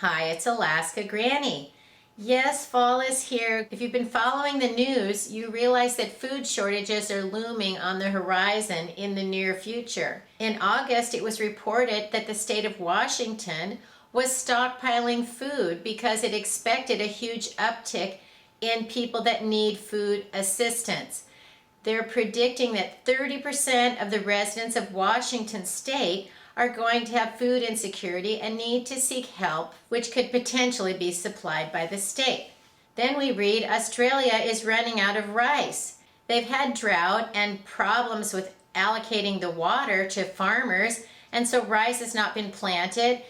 Hi, it's Alaska Granny. Yes, fall is here. If you've been following the news, you realize that food shortages are looming on the horizon in the near future. In August, it was reported that the state of Washington was stockpiling food because it expected a huge uptick in people that need food assistance. They're predicting that 30% of the residents of Washington state are going to have food insecurity and need to seek help, which could potentially be supplied by the state. Then we read Australia is running out of rice. They've had drought and problems with allocating the water to farmers, and so rice has not been planted.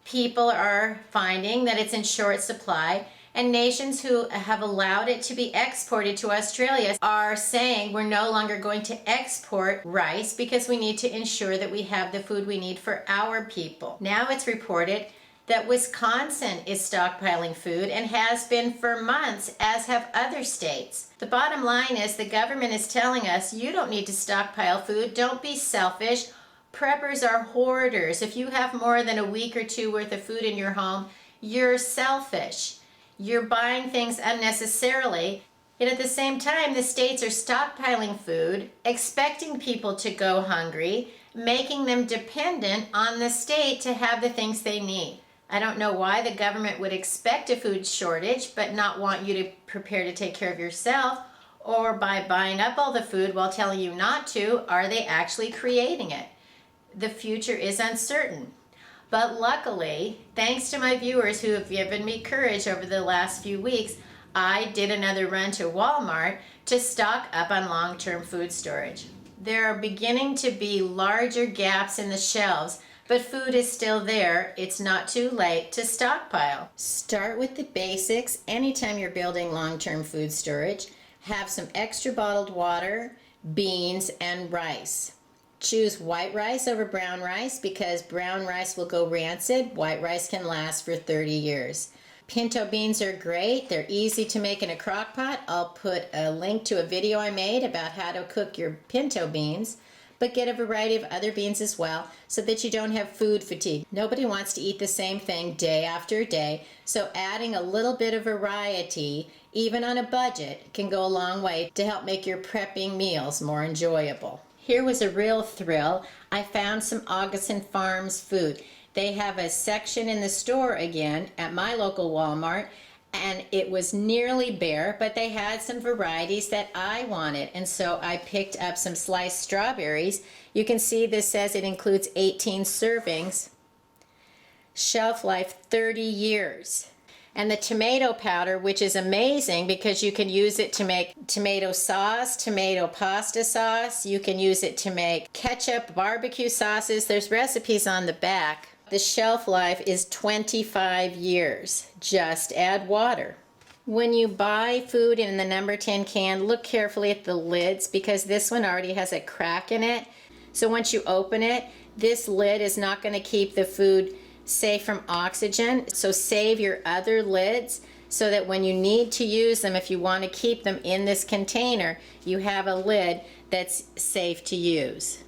People are finding that it's in short supply, and nations who have allowed it to be exported to Australia are saying we're no longer going to export rice because we need to ensure that we have the food we need for our people. Now it's reported that Wisconsin is stockpiling food and has been for months, as have other states. The bottom line is the government is telling us you don't need to stockpile food, don't be selfish. Preppers are hoarders. If you have more than a week or two worth of food in your home, you're selfish. You're buying things unnecessarily. Yet at the same time, the states are stockpiling food, expecting people to go hungry, making them dependent on the state to have the things they need. I don't know why the government would expect a food shortage but not want you to prepare to take care of yourself, or by buying up all the food while telling you not to, are they actually creating it? The future is uncertain. But luckily, thanks to my viewers who have given me courage over the last few weeks, I did another run to Walmart to stock up on long-term food storage. There are beginning to be larger gaps in the shelves, but food is still there. It's not too late to stockpile. Start with the basics anytime you're building long-term food storage. Have some extra bottled water, beans, and rice. Choose white rice over brown rice because brown rice will go rancid. White rice can last for 30 years. Pinto beans are great. They're easy to make in a crock pot. I'll put a link to a video I made about how to cook your pinto beans, but get a variety of other beans as well so that you don't have food fatigue. Nobody wants to eat the same thing day after day, so adding a little bit of variety, even on a budget, can go a long way to help make your prepping meals more enjoyable. Here was a real thrill. I found some Augustin Farms food. They have a section in the store again at my local Walmart, and it was nearly bare, but they had some varieties that I wanted, and so I picked up some sliced strawberries. You can see this says it includes 18 servings. Shelf life 30 years. And the tomato powder, which is amazing because you can use it to make tomato sauce, tomato pasta sauce. You can use it to make ketchup, barbecue sauces. There's recipes on the back. The shelf life is 25 years. Just add water. When you buy food in the number 10 can, look carefully at the lids because this one already has a crack in it. So once you open it, this lid is not going to keep the food safe from oxygen, so save your other lids so that when you need to use them, if you want to keep them in this container, you have a lid that's safe to use.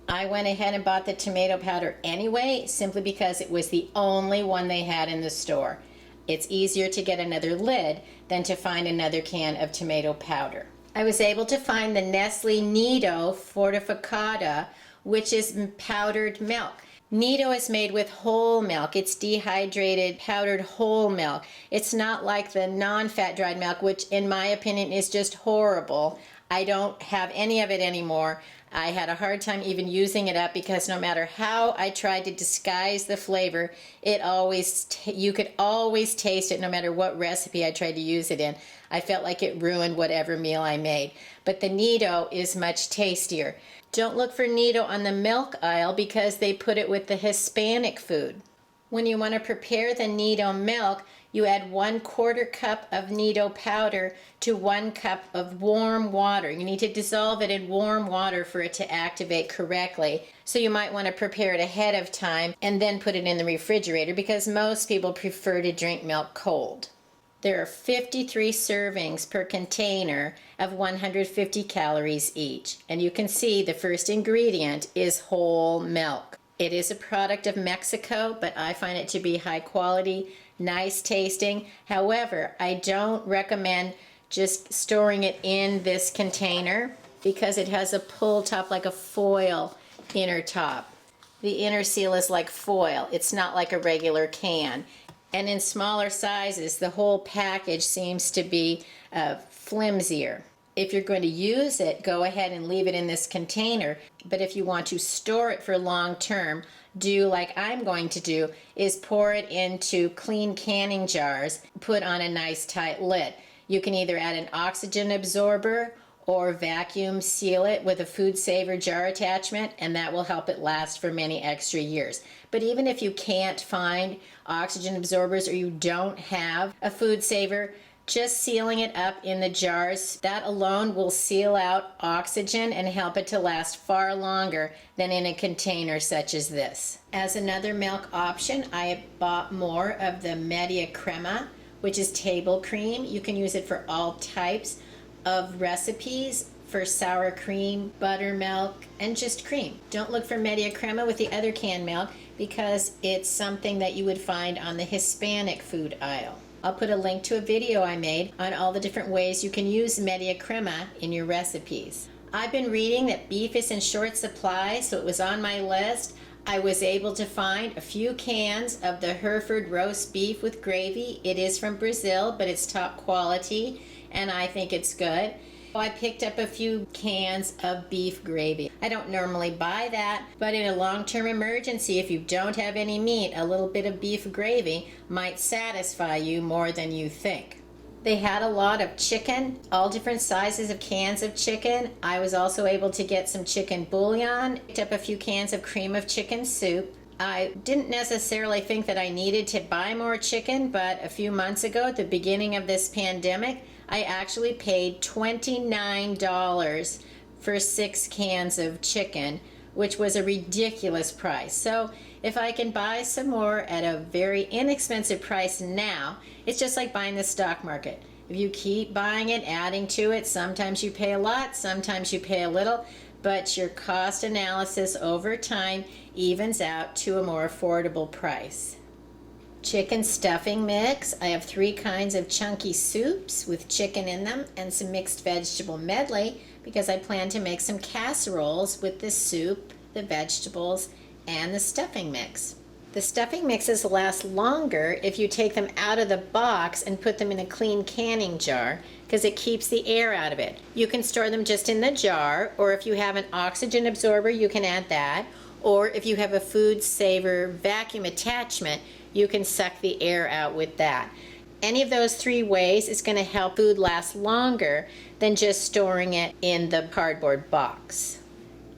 I went ahead and bought the tomato powder anyway, simply because it was the only one they had in the store. It's easier to get another lid than to find another can of tomato powder. I was able to find the Nestle Nido Fortificata, which is powdered milk. Nido is made with whole milk. It's dehydrated, powdered whole milk. It's not like the non-fat dried milk, which in my opinion is just horrible. I don't have any of it anymore. I had a hard time even using it up because no matter how I tried to disguise the flavor, you could always taste it no matter what recipe I tried to use it in. I felt like it ruined whatever meal I made. But the Nido is much tastier. Don't look for Nido on the milk aisle because they put it with the Hispanic food. When you want to prepare the Nido milk, you add 1/4 cup of Nido powder to 1 cup of warm water. You need to dissolve it in warm water for it to activate correctly. So you might want to prepare it ahead of time and then put it in the refrigerator because most people prefer to drink milk cold. There are 53 servings per container of 150 calories each. And you can see the first ingredient is whole milk. It is a product of Mexico, but I find it to be high quality nice tasting. However, I don't recommend just storing it in this container because it has a pull top like a foil inner top. The inner seal is like foil. It's not like a regular can. And in smaller sizes, the whole package seems to be flimsier. If you're going to use it, go ahead and leave it in this container. But if you want to store it for long term, do like I'm going to do, is pour it into clean canning jars, put on a nice tight lid. You can either add an oxygen absorber or vacuum seal it with a food saver jar attachment, and that will help it last for many extra years. But even if you can't find oxygen absorbers or you don't have a food saver, just sealing it up in the jars, that alone will seal out oxygen and help it to last far longer than in a container such as this. As another milk option, I bought more of the Media Crema, which is table cream. You can use it for all types of recipes, for sour cream, buttermilk, and just cream. Don't look for Media Crema with the other canned milk because it's something that you would find on the Hispanic food aisle. I'll put a link to a video I made on all the different ways you can use Media Crema in your recipes. I've been reading that beef is in short supply, so it was on my list. I was able to find a few cans of the Hereford roast beef with gravy. It is from Brazil, but it's top quality, and I think it's good. I picked up a few cans of beef gravy. I don't normally buy that, but in a long-term emergency, if you don't have any meat, a little bit of beef gravy might satisfy you more than you think. They had a lot of chicken, all different sizes of cans of chicken. I was also able to get some chicken bouillon, picked up a few cans of cream of chicken soup. I didn't necessarily think that I needed to buy more chicken, but a few months ago, at the beginning of this pandemic, I actually paid $29 for 6 cans of chicken, which was a ridiculous price. So if I can buy some more at a very inexpensive price now, it's just like buying the stock market. If you keep buying it, adding to it, sometimes you pay a lot, sometimes you pay a little, but your cost analysis over time evens out to a more affordable price. Chicken stuffing mix. I have 3 kinds of chunky soups with chicken in them and some mixed vegetable medley because I plan to make some casseroles with the soup, the vegetables, and the stuffing mix. The stuffing mixes last longer if you take them out of the box and put them in a clean canning jar because it keeps the air out of it. You can store them just in the jar, or if you have an oxygen absorber, you can add that, or if you have a food saver vacuum attachment, you can suck the air out with that. Any of those 3 ways is going to help food last longer than just storing it in the cardboard box.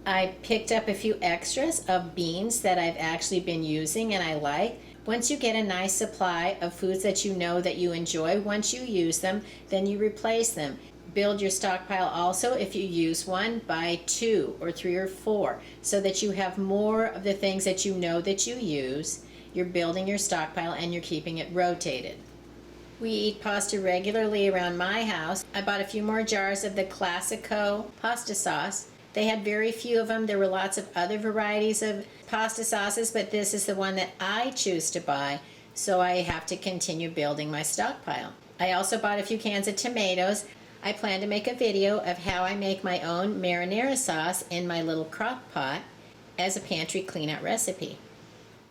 I picked up a few extras of beans that I've actually been using and I like. Once you get a nice supply of foods that you know that you enjoy, once you use them, then you replace them. Build your stockpile also. If you use one, buy 2 or 3 or 4 so that you have more of the things that you know that you use. You're building your stockpile and you're keeping it rotated. We eat pasta regularly around my house. I bought a few more jars of the Classico pasta sauce. They had very few of them. There were lots of other varieties of pasta sauces, but this is the one that I choose to buy, so I have to continue building my stockpile. I also bought a few cans of tomatoes. I plan to make a video of how I make my own marinara sauce in my little crock pot as a pantry cleanout recipe.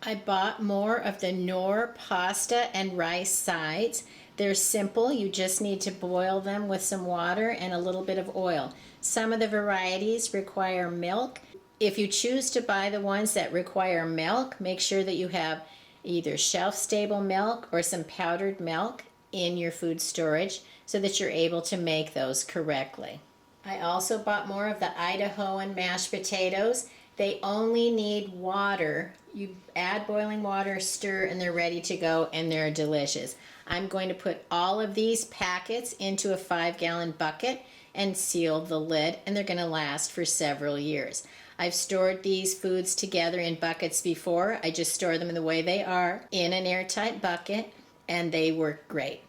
I bought more of the Noor pasta and rice sides. They're simple. You just need to boil them with some water and a little bit of oil. Some of the varieties require milk. If you choose to buy the ones that require milk, make sure that you have either shelf-stable milk or some powdered milk in your food storage so that you're able to make those correctly. I also bought more of the Idahoan mashed potatoes. They only need water. You add boiling water, stir, and they're ready to go, and they're delicious. I'm going to put all of these packets into a 5-gallon bucket and seal the lid, and they're going to last for several years. I've stored these foods together in buckets before. I just store them in the way they are in an airtight bucket, and they work great.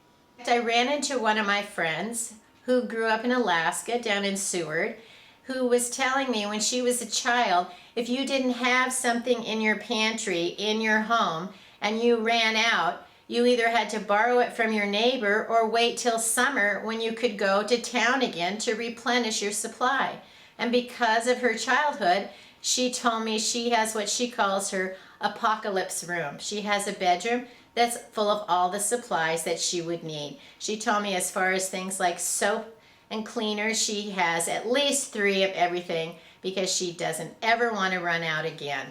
I ran into one of my friends who grew up in Alaska, down in Seward, who was telling me when she was a child, if you didn't have something in your pantry, in your home, and you ran out, You either had to borrow it from your neighbor or wait till summer when you could go to town again to replenish your supply. And because of her childhood, she told me she has what she calls her apocalypse room. She has a bedroom that's full of all the supplies that she would need. She told me as far as things like soap and cleaners, she has at least 3 of everything because she doesn't ever want to run out again.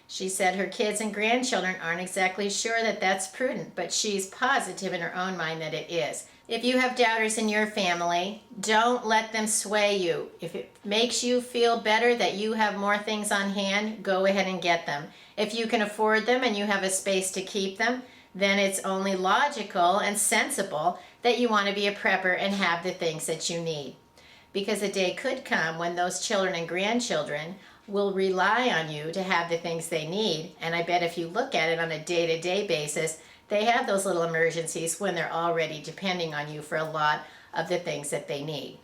She said her kids and grandchildren aren't exactly sure that that's prudent, but she's positive in her own mind that it is. If you have doubters in your family, don't let them sway you. If it makes you feel better that you have more things on hand, go ahead and get them. If you can afford them and you have a space to keep them, then it's only logical and sensible that you want to be a prepper and have the things that you need. Because a day could come when those children and grandchildren will rely on you to have the things they need. And I bet if you look at it on a day-to-day basis, they have those little emergencies when they're already depending on you for a lot of the things that they need.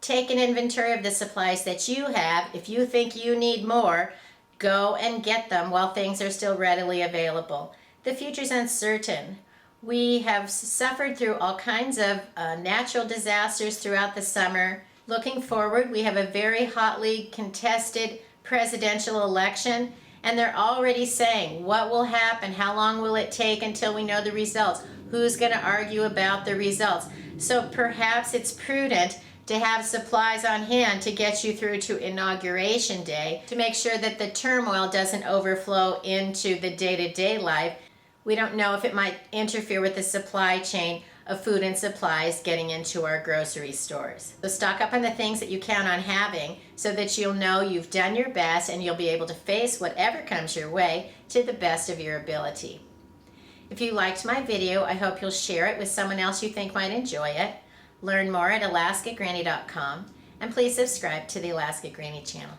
Take an inventory of the supplies that you have. If you think you need more, go and get them while things are still readily available. The future's uncertain. We have suffered through all kinds of natural disasters throughout the summer. Looking forward, we have a very hotly contested presidential election, and they're already saying what will happen, how long will it take until we know the results, who's going to argue about the results. So perhaps it's prudent to have supplies on hand to get you through to Inauguration Day to make sure that the turmoil doesn't overflow into the day-to-day life. We don't know if it might interfere with the supply chain of food and supplies getting into our grocery stores. So stock up on the things that you count on having so that you'll know you've done your best and you'll be able to face whatever comes your way to the best of your ability. If you liked my video, I hope you'll share it with someone else you think might enjoy it. Learn more at alaskagranny.com, and please subscribe to the Alaska Granny channel.